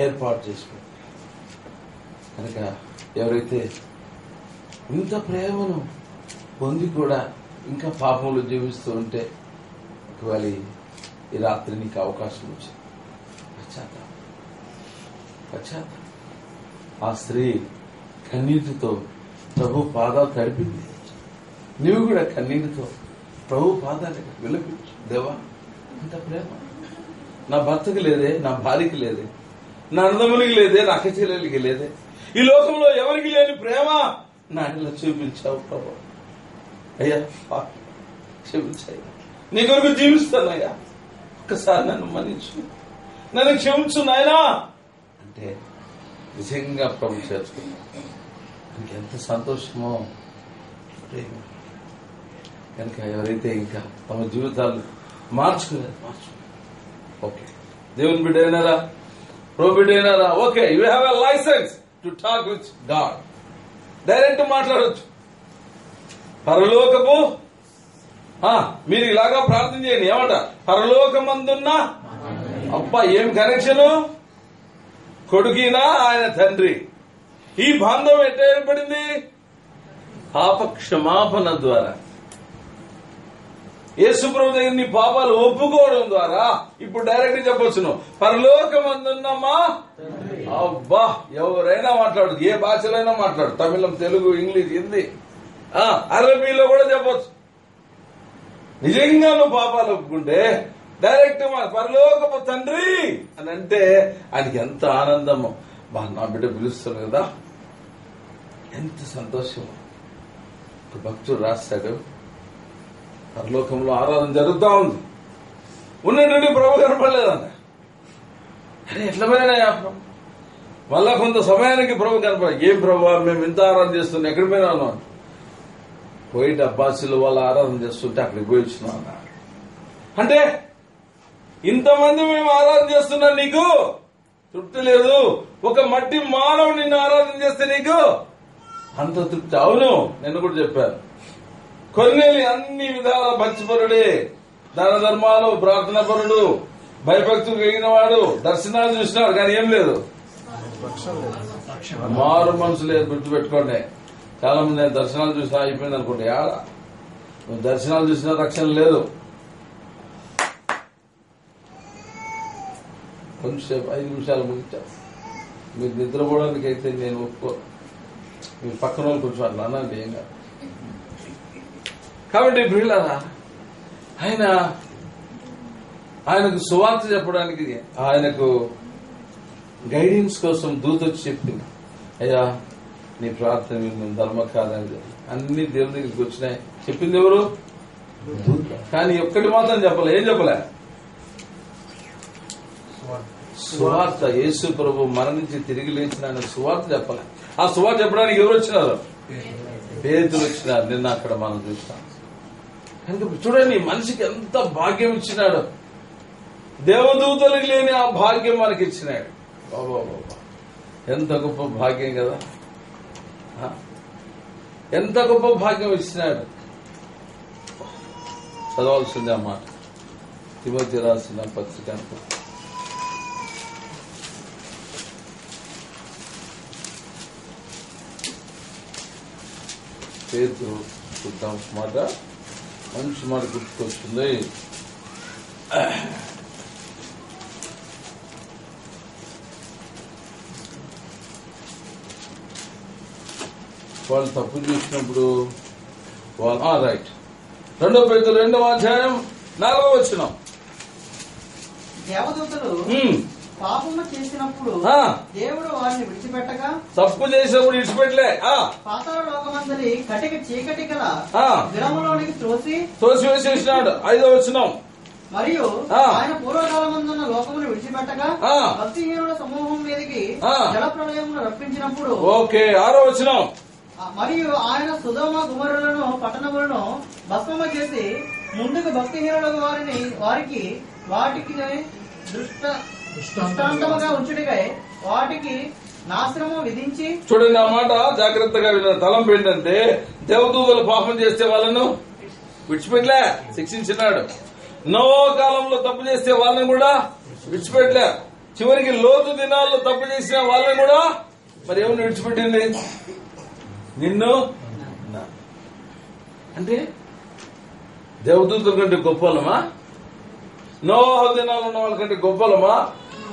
ఏర్పాటు చేసుకో. కనుక ఎవరైతే ఇంత ప్రేమను పొంది కూడా ఇంకా పాపంలో జీవిస్తూ ఉంటే ఒకవేళ ఈ రాత్రి నీకు అవకాశం వచ్చింది. పశ్చాత్తాపం. ఆ స్త్రీ కన్నీటితో ప్రభు పాదాలు తడిపింది. నీవు కూడా కన్నీటితో ప్రభు పాదాలు విలపించు. దేవా ఇంత ప్రేమ నా భర్తకి లేదే, నా భార్యకి లేదే, నా అన్నదమ్ములకి లేదే, నా అక్క చెల్లెలకి లేదే, ఈ లోకంలో ఎవరికి లేని ప్రేమ నా ఇలా చూపించావు ప్రభు. అయ్యా క్షమించయ్యా, నీ కొరకు జీవిస్తానయ్యా, ఒక్కసారి నన్ను మన్నించు, నన్ను క్షమించు నాయనా అంటే నిజంగా ప్రభు చేర్చుకున్నా. ఎంత సంతోషమో ప్రేమ. కనుక ఎవరైతే ఇంకా తమ జీవితాలు మార్చుకున్నారు ఓకే, దేవుని బిడ్డ అయినారా, ప్రభు బిడ్డ అయినారా, okay, you have a license to talk with God. Direct మాట్లాడొచ్చు. పరలోకపు మీరు ఇలాగా ప్రార్థన చేయండి. ఏమంట? పరలోకమందున్న అబ్బా ఏం కనెక్షను, కొడుకినా ఆయన తండ్రి. ఈ బంధం ఎట్లా ఏర్పడింది? పాప క్షమాపణ ద్వారా. యేసు ప్రభు దగ్గర నీ పాపాలు ఒప్పుకోవడం ద్వారా ఇప్పుడు డైరెక్ట్ చెప్పొచ్చును, పరలోకమందున్నమా. అబ్బా ఎవరైనా మాట్లాడు, ఏ భాషలైనా మాట్లాడు, తమిళం, తెలుగు, ఇంగ్లీష్, హిందీ, అరబీలో కూడా చెప్పొచ్చు. నిజంగా నువ్వు పాపాలు ఒప్పుకుంటే డైరెక్ట్ పరలోకపు తండ్రి అని అంటే ఆయనకి ఎంత ఆనందమో. నా బిడ్డ పిలుస్తాను కదా, ఎంత సంతోషం. భక్తుడు రాస్తాడు, పరలోకంలో ఆరాధన జరుగుతా ఉంది, ఉన్నటువంటి ప్రభు కనపడలేదన్న. అరే ఎట్లా పోయినా మళ్ళా కొంత సమయానికి ప్రభు కనపడ. ఏం ప్రభు మేము ఇంత ఆరాధన చేస్తున్నాం, ఎక్కడ పోయినాను పోయి అబ్బాసీలు వాళ్ళ ఆరాధన చేస్తుంటే అక్కడికి పోయి వచ్చినాం అన్నాడు. అంటే ఇంతమంది మేము ఆరాధన చేస్తున్నాం, నీకు తృప్తి లేదు. ఒక మట్టి మానవుడు నిన్ను ఆరాధన చేస్తే నీకు అంత తృప్తి. అవును, నేను కూడా చెప్పాను. కొన్నేళ్ళు అన్ని విధాల భక్తిపరుడే, దాన ధర్మాలు, ప్రార్థనా పరుడు, భయభక్తులు కలిగిన వాడు, దర్శనాలు చూసినాడు, కానీ ఏం లేదు, మారు మనసు లేదు. గుర్తుపెట్టుకోండి. చాలా మంది నేను దర్శనాలు చూసినా అయిపోయింది అనుకోండి. ఆడ దర్శనాలు చూసినా రక్షణ లేదు. కొంచెం 5 నిమిషాలు ముగించా. మీరు నిద్రపోవడానికి అయితే నేను ఒప్పుకో. మీరు పక్కన వాళ్ళు కొంచెం అట్లా అనండి, ఏం కాదు. కాబట్టి ప్రియులారా, ఆయనకు సువార్త చెప్పడానికి, ఆయనకు గైడెన్స్ కోసం దూత వచ్చి చెప్పింది, అయ్యా నీ ప్రార్థన మేము ధర్మకార్యాలు అన్ని దేవుని దగ్గరికి వచ్చినాయి. చెప్పింది ఎవరు? దూత. కానీ ఒక్కటి మాత్రం చెప్పలే. ఏం చెప్పలే? సువార్త. యేసు ప్రభు మరణించి తిరిగి లేచిన ఆయన సువార్త చెప్పలే. ఆ సువార్త చెప్పడానికి ఎవరు వచ్చినారు? పేతురు వచ్చినారు. నిన్న అక్కడ మనం చూస్తాం. కనుక చూడండి, మనిషికి ఎంత భాగ్యం ఇచ్చినాడు. దేవదూతలకు లేని ఆ భాగ్యం మనకి ఇచ్చినాడు. బాబా బాబా, ఎంత గొప్ప భాగ్యం కదా! ఎంత గొప్ప భాగ్యం ఇచ్చినాడు. చదవాల్సిందే అన్నమాట. తిమోతి రాసిన పత్రిక పేతురు చూద్దాం మాట. మంచి మాట గుర్తుకొస్తుంది. వాళ్ళు తప్పు చేసినప్పుడు వాళ్ళు రైట్. 2 పేతురు 2వ అధ్యాయం 4వ వచనం. దేవదూతలు పాపము చేసినప్పుడు దేవుడు వారిని విడిచిపెట్టగా, తప్పు చేసినప్పుడు విడిచిపెట్టలే, పాతాళ లోకమందలి కటిక చీకటి గల విరములోనికి తోసివేసేసినాడు. 5వ వచనం. మరియు ఆయన పూర్వకాలమందున్న లోకమును విడిచిపెట్టగా భక్తిహీనుల సమూహం మీదకి జల ప్రళయమును రప్పించినప్పుడు. ఓకే. 6వ వచనం. మరియు ఆయన సుధోమ గుమరులను పట్టణములను భస్మమ చేసి ముందుకు భక్తిహీనులకు వారికి వాటికి దృష్టాంతముగా ఉంచుడిగా వాటికి నాశనము విధించి. చూడండి ఆ మాట జాగ్రత్తగా విన్న తలంపు ఏంటంటే, దేవదూతలు పాపం చేస్తే వాళ్ళను విడిచిపెట్టలే, శిక్షించినాడు. నోవా కాలంలో తప్పు చేస్తే వాళ్ళని కూడా విడిచిపెట్టలే. చివరికి లోతు దినాల్లో తప్పు చేసిన వాళ్ళని కూడా మరి ఏమన్నా విడిచిపెట్టింది? నిన్ను. అంటే దేవదూతుల కంటే గొప్పలమా? నోవా దినాలు ఉన్న వాళ్ళకంటే గొప్పలమా?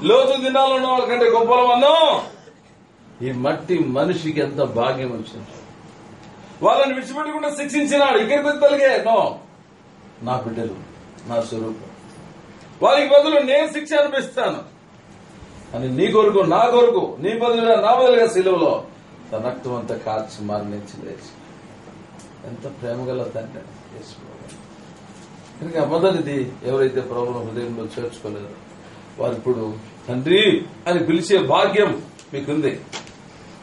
లోతు దినాలు ఉన్న వాళ్ళకంటే గొప్పలమా? ఈ మట్టి మనిషికి ఎంత భాగ్యం వచ్చింది. వాళ్ళని విడిచిపెట్టకుండా శిక్షించినాడు. ఇక్కడికి వచ్చి తలిగే నా బిడ్డలు, నా స్వరూపం, వారికి బదులు నేను శిక్ష అనిపిస్తాను అని నీ కొరకు, నా కొరకు, నీ బదులుగా, నా బదులుగా సిలువలో తన రక్తం అంతా కాల్చి మరణించి లేచి. ఎంత ప్రేమగల తండ్రి. కనుక మొదటిది, ఎవరైతే ప్రభువును హృదయంలో చేర్చుకోలేదో వారు ఇప్పుడు తండ్రి అని పిలిచే భాగ్యం మీకుంది.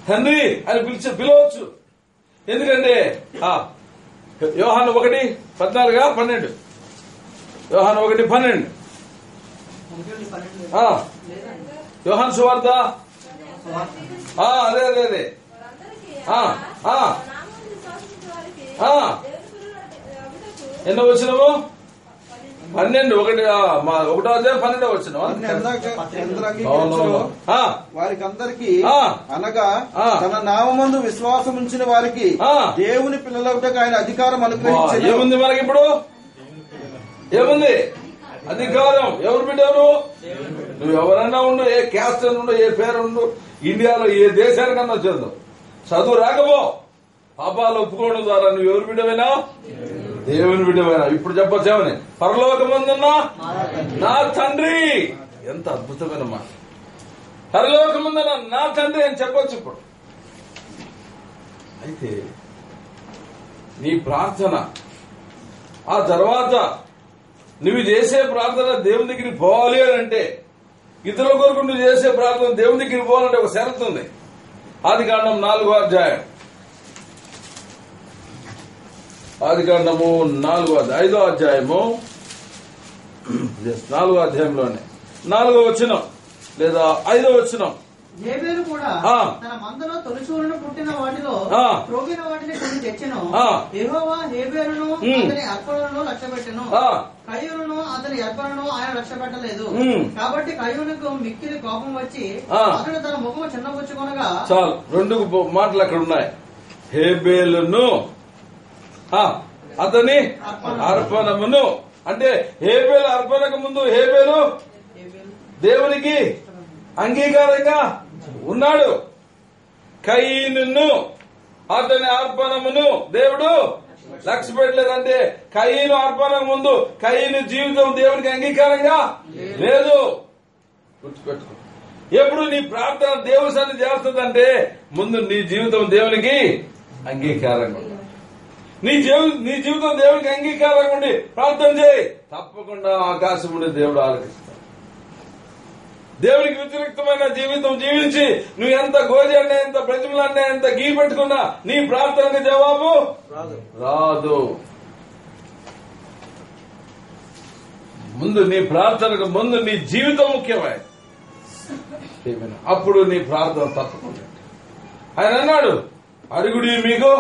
తండ్రి అని పిలవచ్చు. ఎందుకంటే యోహాను 1:14-12, యోహాను 1:12, యోహాను సువార్త. అదే అదే అదే ఎన్నో వచ్చినము? 12. 1వ అధ్యాయం 12వ వచ్చిన. వారికి అందరికి అనగా తన నామమందు విశ్వాసం ఉంచిన వారికి దేవుని పిల్లలకు ఆయన అధికారం అనుగ్రహించారు. ఏముంది మనకి ఇప్పుడు? ఏముంది? అధికారం. ఎవరు బిడ్డరు? నువ్వు ఎవరన్నా ఉండు, ఏ క్యాస్ట్ ఉండు, ఏ పేరు ఉండు, ఇండియాలో ఏ దేశానికన్నా వచ్చేద్దాం, చదువు రాకపో, పాపాలు ఒప్పుకోవడం ద్వారా నువ్వు ఎవరు బిడ్డమైనా? దేవుని బిడ్డమైనా. ఇప్పుడు చెప్పొచ్చామని, పరలోకమందున్నా నా తండ్రి. ఎంత అద్భుతమైన మాట. పరలోకమందున్న నా తండ్రి అని చెప్పొచ్చు ఇప్పుడు. అయితే నీ ప్రార్థన, ఆ తర్వాత నువ్వు చేసే ప్రార్థన దేవుని దగ్గరికి పోవాలి అని అంటే, ఇతరుల కొరకు నువ్వు చేసే ప్రార్థన దేవుని దగ్గరికి పోవాలంటే ఒక షరతు ఉంది. ఆదికాండం 4వ అధ్యాయం, ఆదికాండము 4వ 5వ అధ్యాయము 4వ అధ్యాయంలోనే 4వ వచనం లేదా 5వ వచనం. హేబేలు కూడా తన మందలో తొలిచూరును పుట్టిన వాటిలో ప్రోగిన వాటిని కొన్ని తెచ్చెను. యెహోవా హేబేలును అతని అర్పణలను లక్ష్యపెట్టెను, కయ్యూనును అతని అర్పణను ఆయన లక్ష్యపెట్టలేదు. కాబట్టి కయ్యూనుకు మిక్కిలి కోపం వచ్చి అతడు తన ముఖము చిన్నపుచ్చుకొనగా. చాలు, 2 మాటలు అక్కడ ఉన్నాయి. హేబేలును అతని అర్పణమును అంటే హేబేలు అర్పణకు ముందు హేబేలు దేవునికి అంగీకారంగా ఉన్నాడు. కయీనును అతని అర్పణమును దేవుడు లక్ష్య పెట్టలేదంటే కయీను అర్పణకు ముందు కయీను జీవితం దేవునికి అంగీకారంగా లేదు. గుర్తుపెట్టుకో, ఎప్పుడు నీ ప్రార్థన దేవుని సన్నిధి చేస్తుందంటే ముందు నీ జీవితం దేవునికి అంగీకారంగా ఉండాలి. నీ జీవితం దేవునికి అంగీకారంగా ఉండి ప్రార్థన చేయి, తప్పకుండా ఆకాశం ఉండి దేవుడు ఆలకిస్తాడు. దేవునికి వ్యతిరేక్తమైన జీవితం జీవించి నువ్వు ఎంత గోజి అన్నా, ఎంత ప్రజలన్నా, ఎంత గీ పెట్టుకున్నా నీ ప్రార్థనకు జవాబు రాదు. ముందు నీ ప్రార్థనకు ముందు నీ జీవితం ముఖ్యమైన, అప్పుడు నీ ప్రార్థన తప్పకుండా. ఆయన అన్నాడు, అడుగుడి మీకు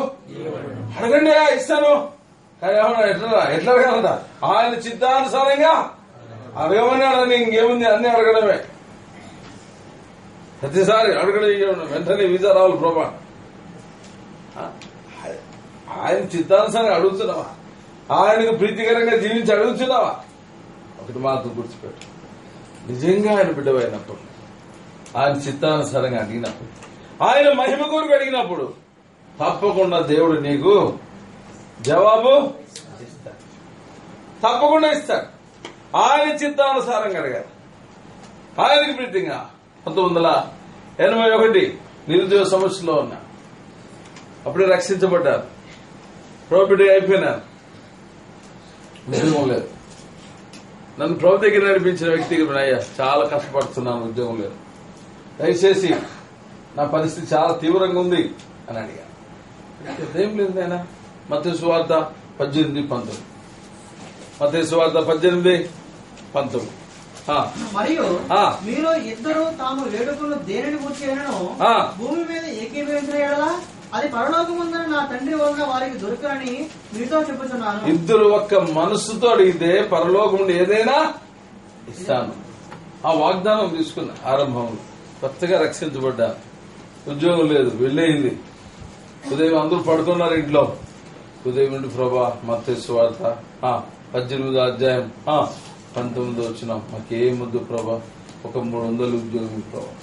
అడగండి ఇస్తాను. కానీ ఎట్లా అడగాలంట? ఆయన చిత్తానుసారంగా అడగమన్నాడు. ఇంకేముంది, అన్ని అడగడమే. ప్రతిసారి అడగడం వెంటనే వీసా రావాలి ప్రభా. ఆయన చిత్తానుసారంగా అడుగుతున్నావా? ఆయనకు ప్రీతికరంగా జీవించి అడుగుతున్నావా? ఒకటి మాత్రం గుర్తుపెట్టు, నిజంగా ఆయన బిడ్డవైనప్పుడు, ఆయన చిత్తానుసారంగా అడిగినప్పుడు, ఆయన మహిమ కొరకు అడిగినప్పుడు తప్పకుండా దేవుడు నీకు జవాబు ఇస్తాడు. తప్పకుండా ఇస్తాడు. ఆయన చిత్తానుసారంగా అడగాలి, ఆయనకి ప్రీతిగా. 1981 నిరుద్యోగ సమస్యలో ఉన్నా, అప్పుడే రక్షించబడ్డారు, ప్రోబిటీ అయిపోయినారు, ఉద్యోగం లేదు. నన్ను ప్రభు దగ్గర నడిపించిన వ్యక్తికి అయ్యా చాలా కష్టపడుతున్నాను, ఉద్యోగం లేదు, దయచేసి నా పరిస్థితి చాలా తీవ్రంగా ఉంది అని అడిగాను. ఏం లేదు నాయనా, మత్తయి సువార్త 18:19, మత్తయి సువార్త 18:19. మరియు మీలో ఇద్దరు తాము వేడుకలు దేనిని గుర్చేయనో భూమి మీద ఏకీభవించిన ఎడలా అది పరలోకముందని నా తండ్రి వలన వారికి దొరకని మీతో చెప్పుచున్నాను. ఇద్దరు ఒక్క మనస్సుతో అడిగితే పరలోకం ఏదైనా ఇస్తాను. ఆ వాగ్దానం తీసుకున్న ఆరంభంలో కొత్తగా రక్షించబడ్డాను, ఉద్యోగం లేదు, వెళ్ళేయింది. ఉదయం అందరూ పడుకున్నారు ఇంట్లో. ఉదయం నుండి ప్రభా మత్తయి సువార్త 18వ అధ్యాయం 19 వచ్చినాం. మాకేమొద్దు ప్రభా, ఒక 300 ఉద్యోగం ప్రభా.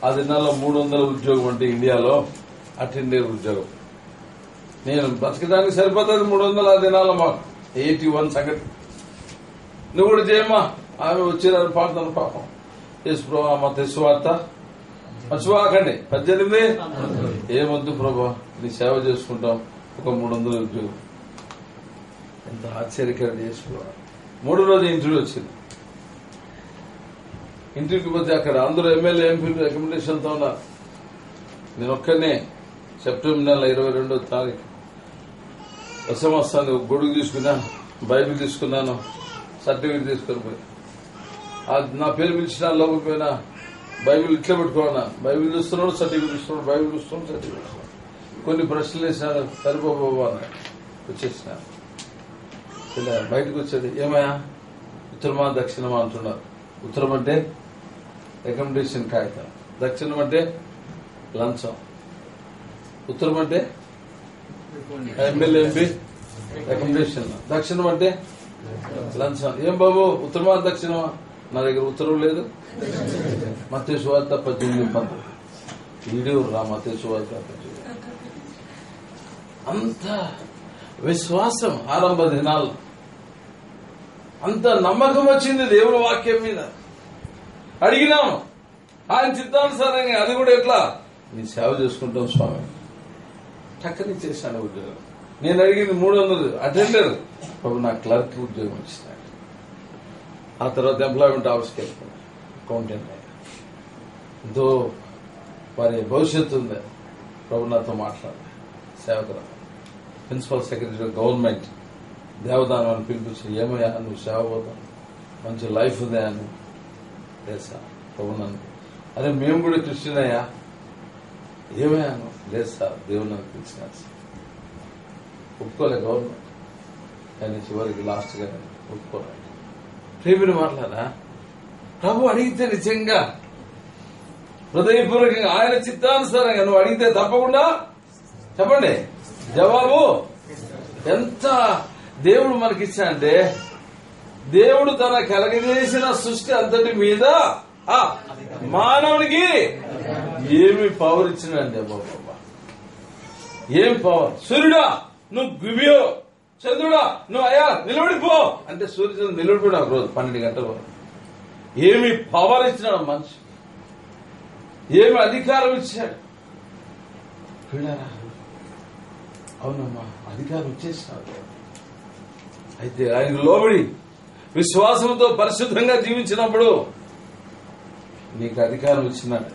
ఆ దినాల్లో 300 ఉద్యోగం అంటే ఇండియాలో అటెండర్ ఉద్యోగం. నేను బతకడానికి సరిపోతుంది 300 ఆ దినాల్లో. మాకు 81 సంగతి. నువ్వు కూడా చేయమ్మా. ఆమె వచ్చేదాన్ని పాడుతాను పాపం. యేసు ప్రభా మత్తయి సువార్త మర్చిపోకండి 18. ఏమొద్దు ప్రభా, నీ సేవ చేసుకుంటాం, ఒక 300 ఉద్యోగం. ఎంత ఆశ్చర్యకరం చేసుకోవాలి. 3వ రోజు ఇంటర్వ్యూ వచ్చింది. ఇంటర్వ్యూకి పోతే అక్కడ అందరూ ఎమ్మెల్యే ఎంపీలు రికమెండేషన్ తో ఉన్నారు. నేను ఒక్కనే సెప్టెంబర్ నెల 22వ తారీఖు వస్తాను. గొడుగు తీసుకున్నాను, బైబిల్ తీసుకున్నాను, సర్టిఫికేట్ తీసుకొని పోయి నా పేరు పిలిచిన లోపలికి పోయినా బైబిల్ ఇట్లా పెట్టుకున్నా. బైబిల్ చూస్తున్నాడు, సర్టిఫికేట్ చూస్తున్నాడు, బైబిల్ చూస్తున్నాడు, సర్టిఫికేట్ చూస్తున్నాడు. కొన్ని ప్రశ్నలు వేసినాడు, సరిపోబోబా అన్నాడు. వచ్చేసినాడు. ఇలా బయటకు వచ్చేది, ఏమయ్యా ఉత్తరమా దక్షిణమా అంటున్నారు. ఉత్తరం అంటే రికమెండేషన్ కాగితం, దక్షిణం అంటే లంచం. ఉత్తరం అంటే ఎమ్మెల్యే ఎంపీ రికమెండేషన్, దక్షిణం అంటే లంచం. ఏం బాబు ఉత్తరమా దక్షిణమా? నా దగ్గర ఉత్తరం లేదు. మత్తయి సువార్త 18:19. వీడియో రా మత్తయి సువార్త 18. అంత విశ్వాసం ఆరంభ దినాలు, అంత నమ్మకం వచ్చింది దేవుని వాక్యం మీద. అడిగినాము ఆయన చిత్తానుసారంగా. అది కూడా ఎట్లా? నీ సేవ చేసుకుంటాం స్వామి. టక్కని చేశాను ఉద్యోగం. నేను అడిగింది 300 అటెండర్. ప్రభు నా క్లర్క్ ఉద్యోగం ఇచ్చినాడు. ఆ తర్వాత ఎంప్లాయ్మెంట్ ఆఫీస్కి వెళ్ళిపోయాను, అకౌంటెంట్. ఎంతో వారి భవిష్యత్తు ఉంది. ప్రభు నాతో మాట్లాడాలి. సేవకురా ప్రిన్సిపల్ సెక్రటరీ గవర్నమెంట్ దేవదానం అని పిలిపించి, ఏమయ్యా నువ్వు సేవ పోతావు? మంచి లైఫ్ ఉందా అని లేదు సార్ ప్రభు నన్ను అరే మేము కూడా క్రిస్టియన్ అయ్యా ఏమయ్యాను లేదు సార్ దేవుడు నన్ను పిలిచినారు సార్ ఒప్పుకోలే గవర్నమెంట్ కానీ చివరికి లాస్ట్ గా ఒప్పుకోలే ప్రేమిని మాట్లాడా ప్రభు అడిగితే నిజంగా హృదయపూర్వకంగా ఆయన చిత్తానుసారంగా నువ్వు అడిగితే తప్పకుండా చెప్పండి జవాబు ఎంత దేవుడు మనకిచ్చా అంటే దేవుడు తన కలగజేసిన సృష్టి అంతటి మీద మానవునికి ఏమి పవర్ ఇచ్చినండి బాబా ఏం పవర్ సూర్యుడా నువ్వు గుబియో చంద్రుడా నువ్వు అయ్యా నిలబడిపో అంటే సూర్యచంద్రుడు నిలబడిపోయినా ఒక రోజు 12 గంటల వరకు ఏమి పవర్ ఇచ్చినాడు మనిషి ఏమి అధికారం ఇచ్చాడు పిల్లరా అవునమ్మా అధికారం ఇచ్చేసినాడు అయితే ఆయనకు లోబడి విశ్వాసంతో పరిశుద్ధంగా జీవించినప్పుడు నీకు అధికారం ఇచ్చినాడు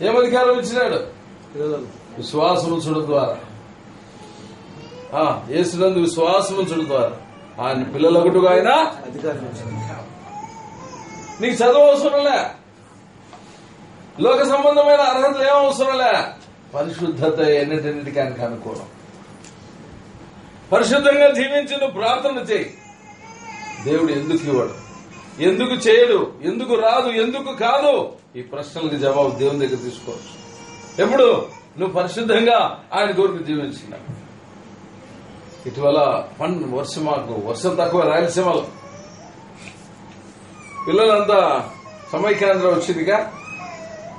ఏమధికారం ఇచ్చినాడు విశ్వాసం ఉంచడం ద్వారా యేసునందు విశ్వాసం ఉంచడం ద్వారా ఆయన పిల్లలొకటుగా ఆయన నీకు చదువు అవసరంలే లోక సంబంధమైన అర్హతలు ఏం అవసరంలే పరిశుద్ధత ఎన్నిటికి ఆయనకు అనుకోవడం పరిశుద్ధంగా జీవించి నువ్వు ప్రార్థన చేయి దేవుడు ఎందుకు ఇవ్వడు ఎందుకు చేయడు ఎందుకు రాదు ఎందుకు కాదు ఈ ప్రశ్నలకు జవాబు దేవుని దగ్గర తీసుకోవచ్చు ఎప్పుడు నువ్వు పరిశుద్ధంగా ఆయన కోరిక జీవించిన ఇటీవల వర్షం తక్కువ రాయలసీమలో పిల్లలంతా సమైక్యాంధ్ర వచ్చిందిగా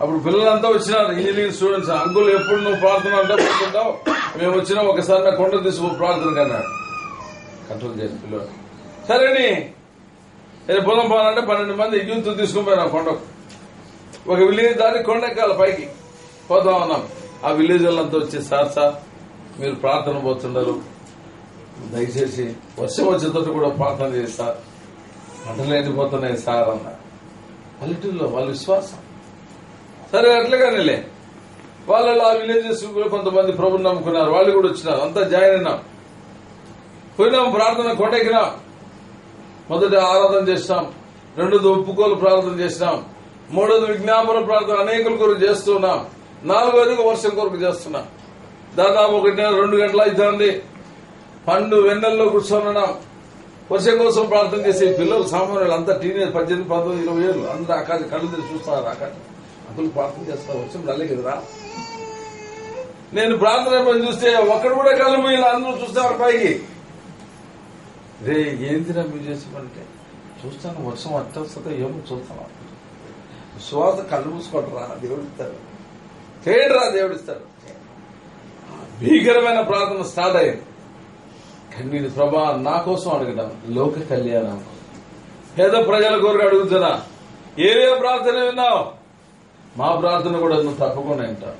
అప్పుడు పిల్లలంతా వచ్చినారు ఇంజనీరింగ్ స్టూడెంట్స్ అంకుల్ ఎప్పుడు నువ్వు ప్రార్థన అంటే పడుతుంటావు మేము వచ్చినా ఒకసారి నా కొండ తీసుకో ప్రార్థన కన్నాడు కంట్రోల్ చేసి పిల్లలు సరేని పొలం పోవాలంటే 12 మంది యూత్ తీసుకుని పోయినా కొండకు ఒక విలేజ్ దాటి కొండెక్కాలి పైకి పోతా ఉన్నాం ఆ విలేజ్ వాళ్ళంతా వచ్చి సార్ మీరు ప్రార్థన పోతున్నారు దయచేసి వర్షం వచ్చేటట్టు కూడా ప్రార్థన చేస్తారు పంటలు ఎండిపోతున్నాయి సార్ అన్న పల్లెటూరులో వాళ్ళ విశ్వాసం సరే అట్లుగానే వాళ్ళలో ఆ విలేజెస్ కొంతమంది ప్రభుని నమ్ముకున్నారు వాళ్ళు కూడా వచ్చినారు అంతా జాయిన్ అయినాం పోయినాం ప్రార్థన కొండెక్కినాం మొదట ఆరాధన చేసినాం రెండోది ఒప్పుకోలు ప్రార్థన చేసినాం మూడోది విజ్ఞాపన ప్రార్థన అనేకుల కొరకు చేస్తున్నాం నాలుగోది వర్షం కొరకు చేస్తున్నాం దాదాపు 1.5-2 గంటలు అవుతుంది పండు వెన్నెల్లో కూర్చోనున్నాం వర్షం కోసం ప్రార్థన చేసే పిల్లలు సామాన్యులు అంతా టీనేజ్ 18, 19, 20 ఏళ్ళు అందరూ ఆకాశం కళ్ళు తెరిచి చూస్తున్నారు ఆకాశం అసలు ప్రార్థన చేస్తా వర్షం రాలే కదరా నేను ప్రార్థన పని చూస్తే ఒక్కడు కూడా కళ్ళు పోయిన అందరూ చూస్తారు పైకి రే ఏందిరా మీరు చేసామంటే చూస్తాను వర్షం అట్ట వస్తుందో ఏమో చూస్తాను విశ్వాస కళ్ళు మూసుకుంటారా దేవుడు ఇస్తాడు చేయడరా దేవుడు ఇస్తాడు భీకరమైన ప్రార్థన స్టార్ట్ అయ్యింది కన్నీటి ప్రభా నా కోసం అడగడం లోక కళ్యాణం పేద ప్రజల కోరిక అడుగుతున్నా ఏరే ప్రార్థన విన్నావు మా ప్రార్థన కూడా నువ్వు తప్పకుండా వింటావు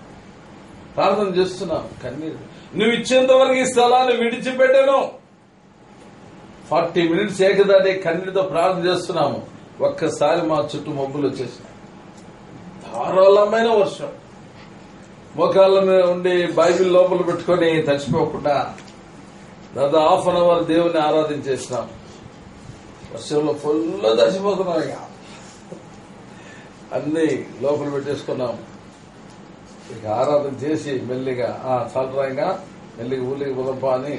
ప్రార్థన చేస్తున్నావు కన్నీరు నువ్వు ఇచ్చేంత వరకు ఈ స్థలాన్ని విడిచిపెట్టాను 40 minutes ఏకదాటి కన్నీటితో ప్రార్థన చేస్తున్నాము ఒక్కసారి మా చుట్టూ మబ్బులు వచ్చేసినాయి ధారాళమైన వర్షం మోకాళ్ళ మీద ఉండి బైబిల్ లోపల పెట్టుకుని తడిచిపోకుండా దాదాపు హాఫ్ అన్ అవర్ దేవుని ఆరాధించేసినాం వర్షంలో ఫుల్ తడిచిపోతున్నాం ఇక అన్ని లోపల పెట్టేసుకున్నాం ఇక ఆరాధన చేసి మెల్లిగా చాలరాయిగా మెల్లిగా ఊళ్ళకి పోదంపా అని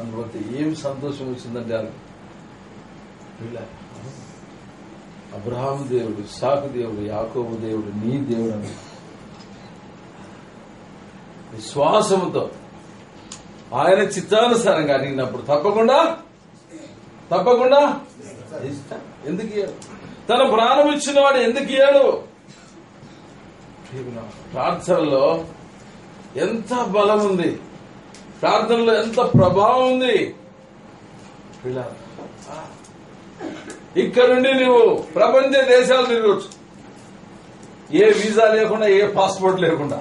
అందుబట్టి ఏం సంతోషం వచ్చిందంటే అబ్రహాము దేవుడు ఇస్సాకు దేవుడు యాకోబు దేవుడు నీ దేవుడు అని విశ్వాసంతో ఆయన చిత్తానుసారంగా అడిగినప్పుడు తప్పకుండా ఇస్తా ఎందుకు ఇయ్యాడు తన ప్రాణం ఇచ్చిన వాడు ఎందుకు ఇయ్యాడు ప్రార్థనలో ఎంత బలం ఉంది ప్రార్థనలో ఎంత ప్రభావం ఉంది ఇక్కడ నుండి నువ్వు ప్రపంచ దేశాలు తిరగచ్చు ఏ వీసా లేకుండా ఏ పాస్పోర్ట్ లేకుండా